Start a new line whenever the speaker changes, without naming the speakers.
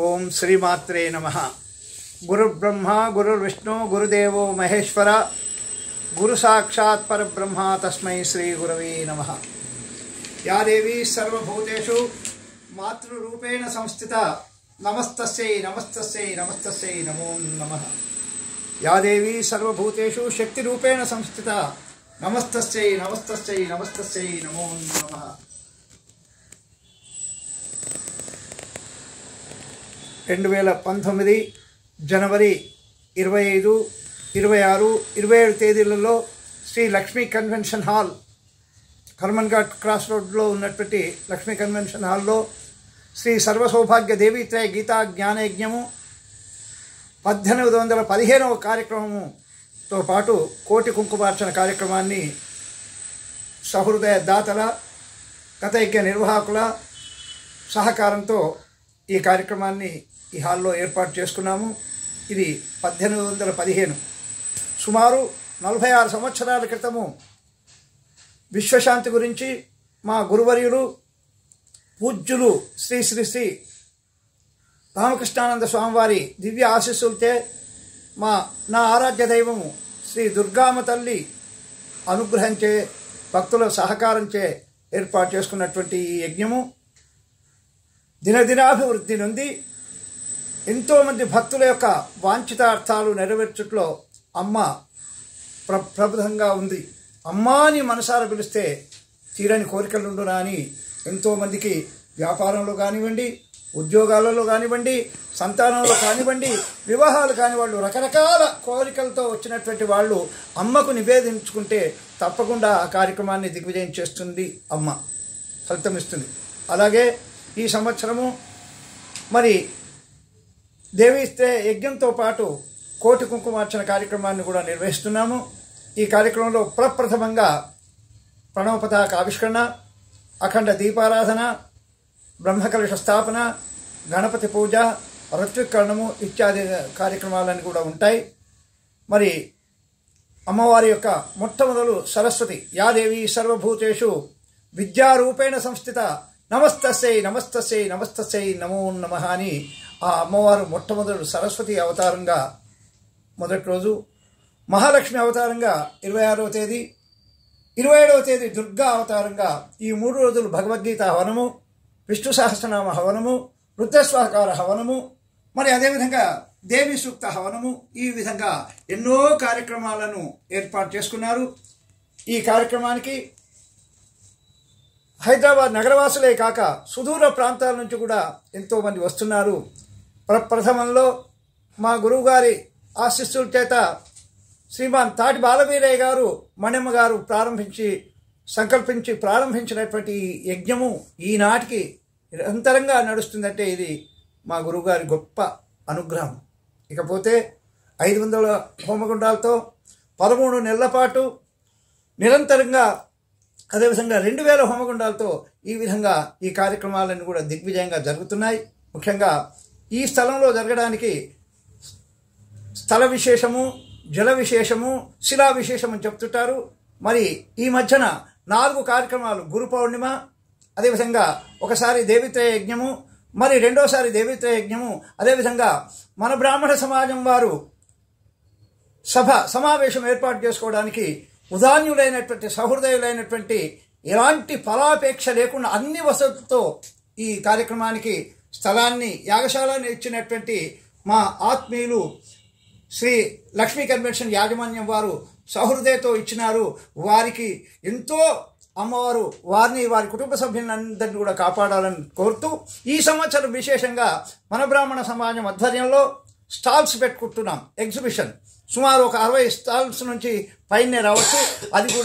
ఓం శ్రీమాత్రే నమః. గురుర్బ్రహ్మ గురుర్విష్ణు గురుదేవో మహేశ్వర గురు సాక్షాత్ పరబ్రహ్మ తస్మై శ్రీ గురవే నమః. యా దేవీ సర్వభూతేషు మాతృరూపేణ సంస్థిత నమస్తస్యై నమస్తస్యై నమస్తస్యై నమో నమః. యా దేవీ సర్వభూతేషు శక్తిరూపేణ సంస్థిత నమస్తస్యై నమస్తస్యై నమస్తస్యై నమో నమః. జనవరి 25, 26, 27 తేదీలలో Shri Lakshmi convention hall, Karman Ghat cross రోడ్లో ఉన్నటువంటి లక్ష్మీ కన్వెన్షన్ హాల్లో శ్రీ సర్వసౌభాగ్య దేవీత్రయ గీతా జ్ఞానయజ్ఞము 1815వ కార్యక్రమముతో పాటు కోటి కుంకుమార్చన కార్యక్రమాన్ని సహృదయ దాతల గతయజ్ఞ నిర్వాహకుల సహకారంతో ఈ కార్యక్రమాన్ని ఈ హాల్లో ఏర్పాటు చేసుకున్నాము. ఇది 1815, సుమారు 46 సంవత్సరాల క్రితము విశ్వశాంతి గురించి మా గురువర్యులు పూజ్యులు శ్రీ శ్రీ శ్రీ రామకృష్ణానంద స్వామివారి దివ్య ఆశీస్సులతో నా ఆరాధ్య దైవము శ్రీ దుర్గామ తల్లి అనుగ్రహించే భక్తుల సహకారంచే ఏర్పాటు చేసుకున్నటువంటి ఈ యజ్ఞము దినదినాభివృద్ధి నొంది ఎంతోమంది భక్తుల యొక్క వాంఛితార్థాలు నెరవేర్చుట్లో అమ్మ ప్రబుద్ధంగా ఉంది. అమ్మాని మనసారా పిలిస్తే తీరని కోరికలు ఉండునా అని ఎంతోమందికి వ్యాపారంలో కానివ్వండి, ఉద్యోగాలలో కానివ్వండి, సంతానంలో కానివ్వండి, వివాహాలు కానివాళ్ళు రకరకాల కోరికలతో వచ్చినటువంటి వాళ్ళు అమ్మకు నివేదించుకుంటే తప్పకుండా ఆ కార్యక్రమాన్ని దిగ్విజయం చేస్తుంది, అమ్మ ఫలితమిస్తుంది. అలాగే ఈ సంవత్సరము మరి దేవీస్తే యజ్ఞంతో పాటు కోటి కుంకుమార్చన కార్యక్రమాన్ని కూడా నిర్వహిస్తున్నాము. ఈ కార్యక్రమంలో ప్రప్రథమంగా ప్రణవ పతాక ఆవిష్కరణ, అఖండ దీపారాధన, బ్రహ్మకలశ స్థాపన, గణపతి పూజ, ఋత్వికరణము ఇత్యాది కార్యక్రమాలన్నీ కూడా ఉంటాయి. మరి అమ్మవారి యొక్క మొట్టమొదలు సరస్వతి, యా దేవీ సర్వభూతేషు విద్యారూపేణ సంస్థిత నమస్తస్యై నమస్తస్యై నమస్తస్యై నమో నమః అని ఆ అమ్మవారు మొట్టమొదటి సరస్వతి అవతారంగా మొదటి రోజు, మహాలక్ష్మి అవతారంగా 26వ తేదీ, 27వ తేదీ దుర్గా అవతారంగా ఈ 3 రోజులు భగవద్గీత హవనము, విష్ణు సహస్రనామ హవనము, రుద్రస్వాకార హవనము, మరి అదేవిధంగా దేవి సూక్త హవనము, ఈ విధంగా ఎన్నో కార్యక్రమాలను ఏర్పాటు చేసుకున్నారు. ఈ కార్యక్రమానికి హైదరాబాద్ నగరవాసులే కాక సుదూర ప్రాంతాల నుంచి కూడా ఎంతోమంది వస్తున్నారు. ప్రథమంలో మా గురువుగారి ఆశీస్సుల చేత శ్రీమాన్ తాటి బాలవీరయ్య గారు, మణిమ్మ గారు సంకల్పించి ప్రారంభించినటువంటి ఈ యజ్ఞము ఈనాటికి నిరంతరంగా నడుస్తుందంటే ఇది మా గురువుగారి గొప్ప అనుగ్రహం. ఇకపోతే 500 హోమగుండాలతో 13 నెలల పాటు నిరంతరంగా, అదేవిధంగా 2000 హోమగుండాలతో ఈ విధంగా ఈ కార్యక్రమాలన్నీ కూడా దిగ్విజయంగా జరుగుతున్నాయి. ముఖ్యంగా ఈ స్థలంలో జరగడానికి స్థల విశేషము, జల విశేషము, శిలా విశేషము చెప్తుంటారు. మరి ఈ మధ్యన 4 కార్యక్రమాలు, గురు పౌర్ణిమ, అదేవిధంగా ఒకసారి దేవిత్రయ యజ్ఞము, మరి రెండోసారి దేవిత్రయ యజ్ఞము, అదేవిధంగా మన బ్రాహ్మణ సమాజం వారు సమావేశం ఏర్పాటు చేసుకోవడానికి ఉదాన్యులైనటువంటి సహృదయులైనటువంటి ఎలాంటి ఫలాపేక్ష లేకుండా అన్ని వసతులతో ఈ కార్యక్రమానికి స్థలాన్ని, యాగశాలను ఇచ్చినటువంటి మా ఆత్మీయులు శ్రీ లక్ష్మీ కన్వెన్షన్ యాజమాన్యం వారు సహృదయతో ఇచ్చినారు. వారికి ఎంతో అమ్మవారు వారిని, వారి కుటుంబ సభ్యులందరినీ కూడా కాపాడాలని కోరుతూ ఈ సంవత్సరం విశేషంగా మన బ్రాహ్మణ సమాజం ఆధ్వర్యంలో స్టాల్స్ పెట్టుకుంటున్నాం. ఎగ్జిబిషన్ సుమారు ఒక 60 స్టాల్స్ నుంచి పైనే రావచ్చు. అది కూడా